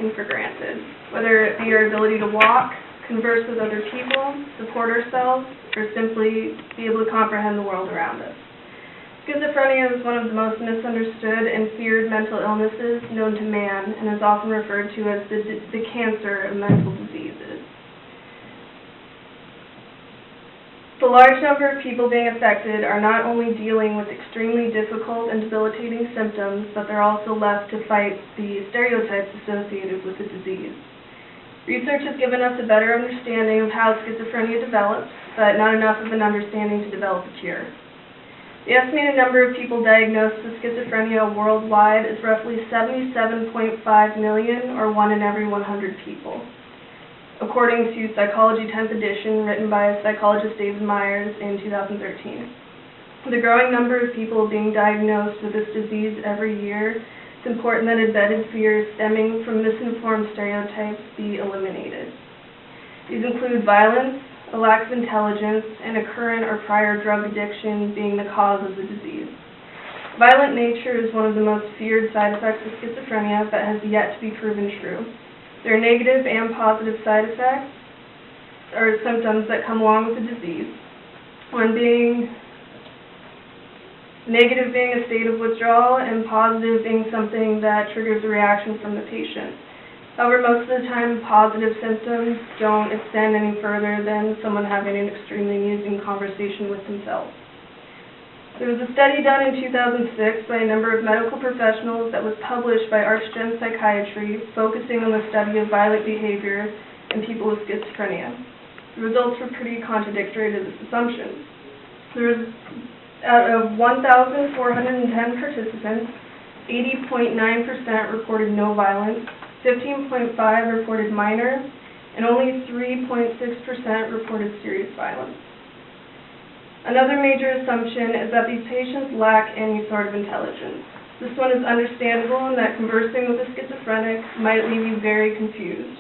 taken for granted, whether it be our ability to walk, converse with other people, support ourselves, or simply be able to comprehend the world around us. Schizophrenia is one of the most misunderstood and feared mental illnesses known to man and is often referred to as the cancer of mental diseases. The large number of people being affected are not only dealing with extremely difficult and debilitating symptoms, but they're also left to fight the stereotypes associated with the disease. Research has given us a better understanding of how schizophrenia develops, but not enough of an understanding to develop a cure. The estimated number of people diagnosed with schizophrenia worldwide is roughly 77.5 million, or 1 in every 100 people, according to Psychology 10th edition, written by psychologist David Myers in 2013. The growing number of people being diagnosed with this disease every year, it's important that embedded fears stemming from misinformed stereotypes be eliminated. These include violence, a lack of intelligence, and a current or prior drug addiction being the cause of the disease. Violent nature is one of the most feared side effects of schizophrenia, but has yet to be proven true. There are negative and positive side effects, or symptoms that come along with the disease. One being negative being a state of withdrawal, and positive being something that triggers a reaction from the patient. However, most of the time, positive symptoms don't extend any further than someone having an extremely amusing conversation with themselves. There was a study done in 2006 by a number of medical professionals that was published by ArchGen Psychiatry, focusing on the study of violent behavior in people with schizophrenia. The results were pretty contradictory to this assumption. There was, out of 1,410 participants, 80.9% reported no violence, 15.5% reported minor, and only 3.6% reported serious violence. Another major assumption is that these patients lack any sort of intelligence. This one is understandable in that conversing with a schizophrenic might leave you very confused.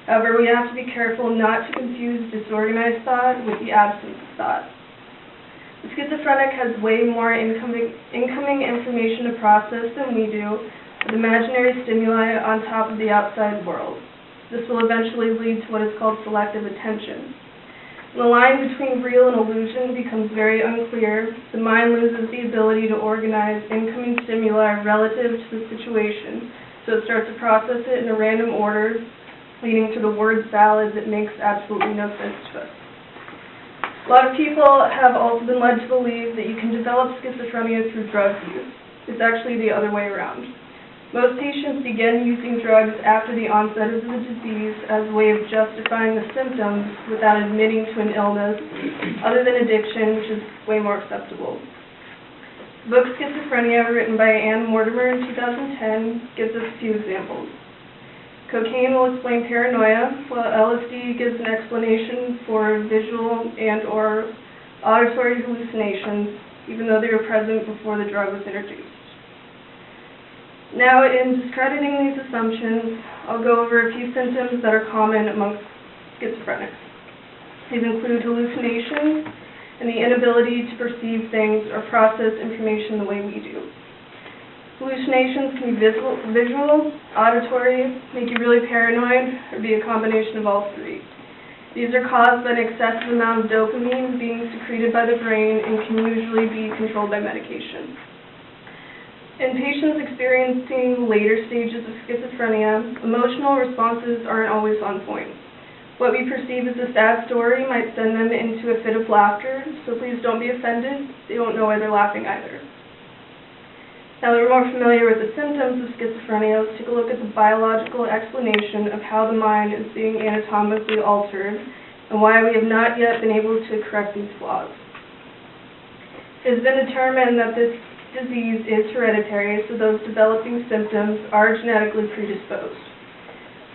However, we have to be careful not to confuse disorganized thought with the absence of thought. The schizophrenic has way more incoming information to process than we do, with imaginary stimuli on top of the outside world. This will eventually lead to what is called selective attention. When the line between real and illusion becomes very unclear, the mind loses the ability to organize incoming stimuli relative to the situation, so it starts to process it in a random order, leading to the word salad that makes absolutely no sense to us. A lot of people have also been led to believe that you can develop schizophrenia through drug use. It's actually the other way around. Most patients begin using drugs after the onset of the disease as a way of justifying the symptoms without admitting to an illness other than addiction, which is way more acceptable. The book Schizophrenia, written by Anne Mortimer in 2010, gives us a few examples. Cocaine will explain paranoia, while LSD gives an explanation for visual and/or auditory hallucinations, even though they were present before the drug was introduced. Now, in discrediting these assumptions, I'll go over a few symptoms that are common amongst schizophrenics. These include hallucinations and the inability to perceive things or process information the way we do. Hallucinations can be visual, auditory, make you really paranoid, or be a combination of all three. These are caused by an excessive amount of dopamine being secreted by the brain and can usually be controlled by medication. In patients experiencing later stages of schizophrenia, emotional responses aren't always on point. What we perceive as a sad story might send them into a fit of laughter, so please don't be offended. They won't know why they're laughing either. Now that we're more familiar with the symptoms of schizophrenia, let's take a look at the biological explanation of how the mind is being anatomically altered and why we have not yet been able to correct these flaws. It has been determined that this disease is hereditary, so those developing symptoms are genetically predisposed.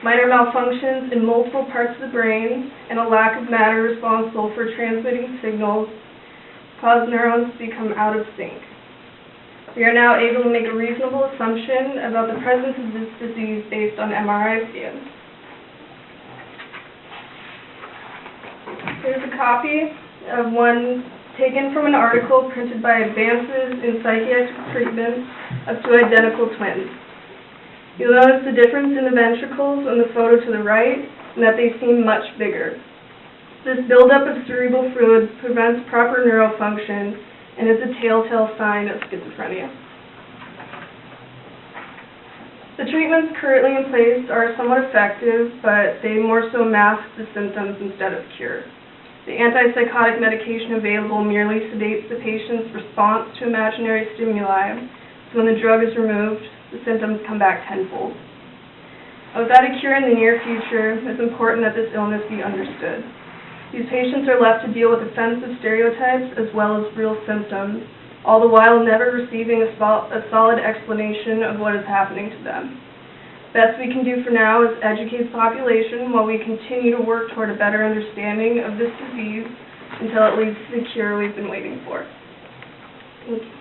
Minor malfunctions in multiple parts of the brain and a lack of matter responsible for transmitting signals cause neurons to become out of sync. We are now able to make a reasonable assumption about the presence of this disease based on MRI scans. Here's a copy of one taken from an article printed by Advances in Psychiatric Treatment of two identical twins. You'll notice the difference in the ventricles on the photo to the right, and that they seem much bigger. This buildup of cerebral fluid prevents proper neural function and is a telltale sign of schizophrenia. The treatments currently in place are somewhat effective, but they more so mask the symptoms instead of cure. The antipsychotic medication available merely sedates the patient's response to imaginary stimuli, so when the drug is removed, the symptoms come back tenfold. Without a cure in the near future, it's important that this illness be understood. These patients are left to deal with offensive stereotypes as well as real symptoms, all the while never receiving a solid explanation of what is happening to them. Best we can do for now is educate the population while we continue to work toward a better understanding of this disease until it leads to the cure we've been waiting for. Thank you.